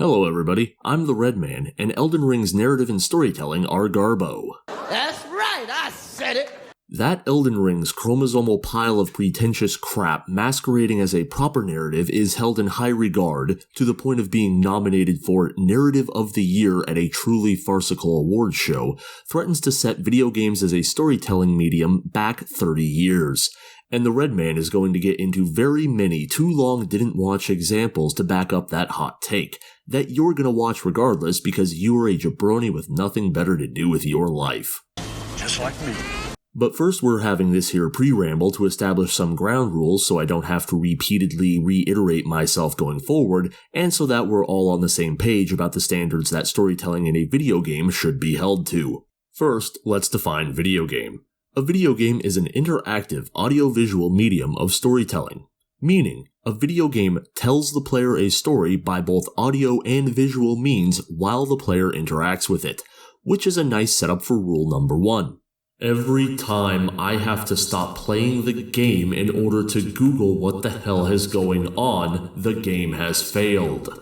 Hello everybody, I'm the Red Man, and Elden Ring's narrative and storytelling are garbo. That's right, I said it! That Elden Ring's chromosomal pile of pretentious crap masquerading as a proper narrative is held in high regard, to the point of being nominated for Narrative of the Year at a truly farcical awards show, threatens to set video games as a storytelling medium back 30 years. And the Red Man is going to get into very many too long didn't watch examples to back up that hot take, that you're gonna watch regardless because you are a jabroni with nothing better to do with your life. Just like me. But first we're having this here pre-ramble to establish some ground rules so I don't have to repeatedly reiterate myself going forward, and so that we're all on the same page about the standards that storytelling in a video game should be held to. First, let's define video game. A video game is an interactive audio-visual medium of storytelling, meaning a video game tells the player a story by both audio and visual means while the player interacts with it, which is a nice setup for rule number 1. Every time I have to stop playing the game in order to Google what the hell is going on, the game has failed.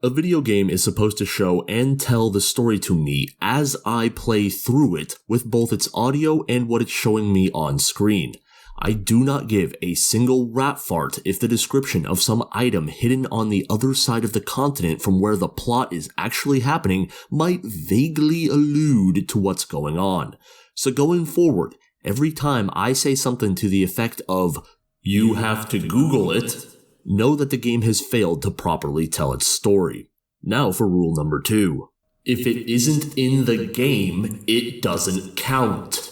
A video game is supposed to show and tell the story to me as I play through it with both its audio and what it's showing me on screen. I do not give a single rat fart if the description of some item hidden on the other side of the continent from where the plot is actually happening might vaguely allude to what's going on. So going forward, every time I say something to the effect of, "You have to Google it," know that the game has failed to properly tell its story. Now for rule number 2. If it isn't in the game, it doesn't count.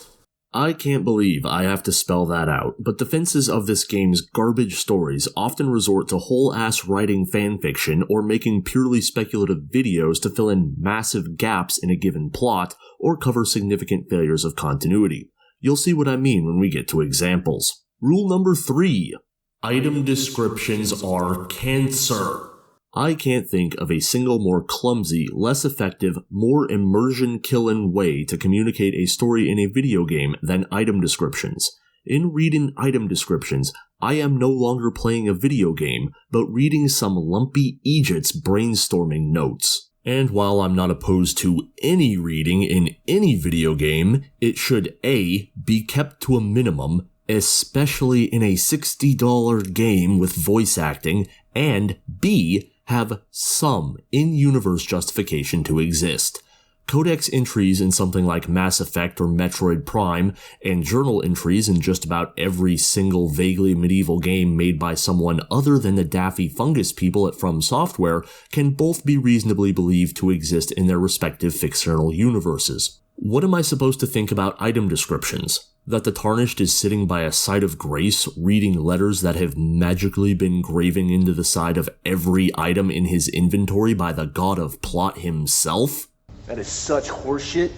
I can't believe I have to spell that out, but defenses of this game's garbage stories often resort to whole-ass writing fanfiction or making purely speculative videos to fill in massive gaps in a given plot or cover significant failures of continuity. You'll see what I mean when we get to examples. Rule number 3. Item descriptions are cancer. I can't think of a single more clumsy, less effective, more immersion-killing way to communicate a story in a video game than item descriptions. In reading item descriptions, I am no longer playing a video game, but reading some lumpy Egypt's brainstorming notes. And while I'm not opposed to any reading in any video game, it should A, be kept to a minimum, especially in a $60 game with voice acting, and B, have some in-universe justification to exist. Codex entries in something like Mass Effect or Metroid Prime, and journal entries in just about every single vaguely medieval game made by someone other than the daffy fungus people at From Software can both be reasonably believed to exist in their respective fictional universes. What am I supposed to think about item descriptions? That the Tarnished is sitting by a site of grace, reading letters that have magically been graving into the side of every item in his inventory by the god of plot himself? That is such horseshit.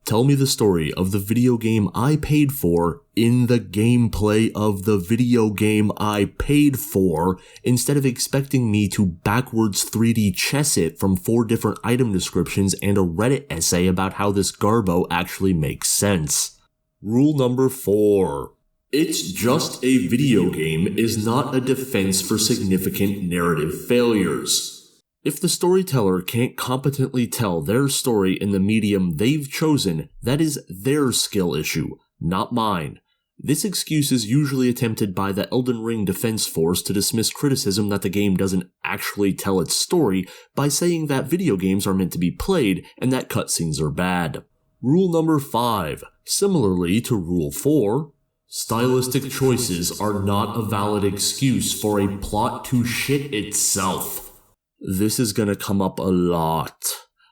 Tell me the story of the video game I paid for in the gameplay of the video game I paid for, instead of expecting me to backwards 3D chess it from 4 different item descriptions and a Reddit essay about how this garbo actually makes sense. Rule number 4. It's just a video game is not a defense for significant narrative failures. If the storyteller can't competently tell their story in the medium they've chosen, that is their skill issue, not mine. This excuse is usually attempted by the Elden Ring defense force to dismiss criticism that the game doesn't actually tell its story by saying that video games are meant to be played and that cutscenes are bad. Rule number 5. Similarly to Rule 4, stylistic choices are not a valid excuse for a plot to shit itself. This is gonna come up a lot.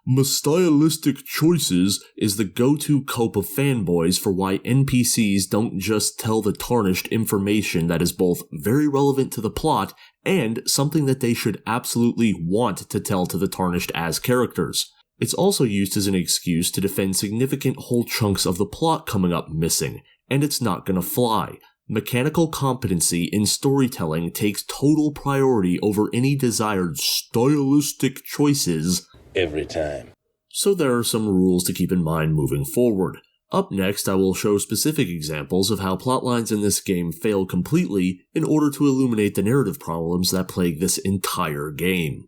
My stylistic choices is the go-to cope of fanboys for why NPCs don't just tell the Tarnished information that is both very relevant to the plot and something that they should absolutely want to tell to the Tarnished as characters. It's also used as an excuse to defend significant whole chunks of the plot coming up missing, and it's not gonna fly. Mechanical competency in storytelling takes total priority over any desired stylistic choices Every time. So there are some rules to keep in mind moving forward. Up next, I will show specific examples of how plotlines in this game fail completely in order to illuminate the narrative problems that plague this entire game.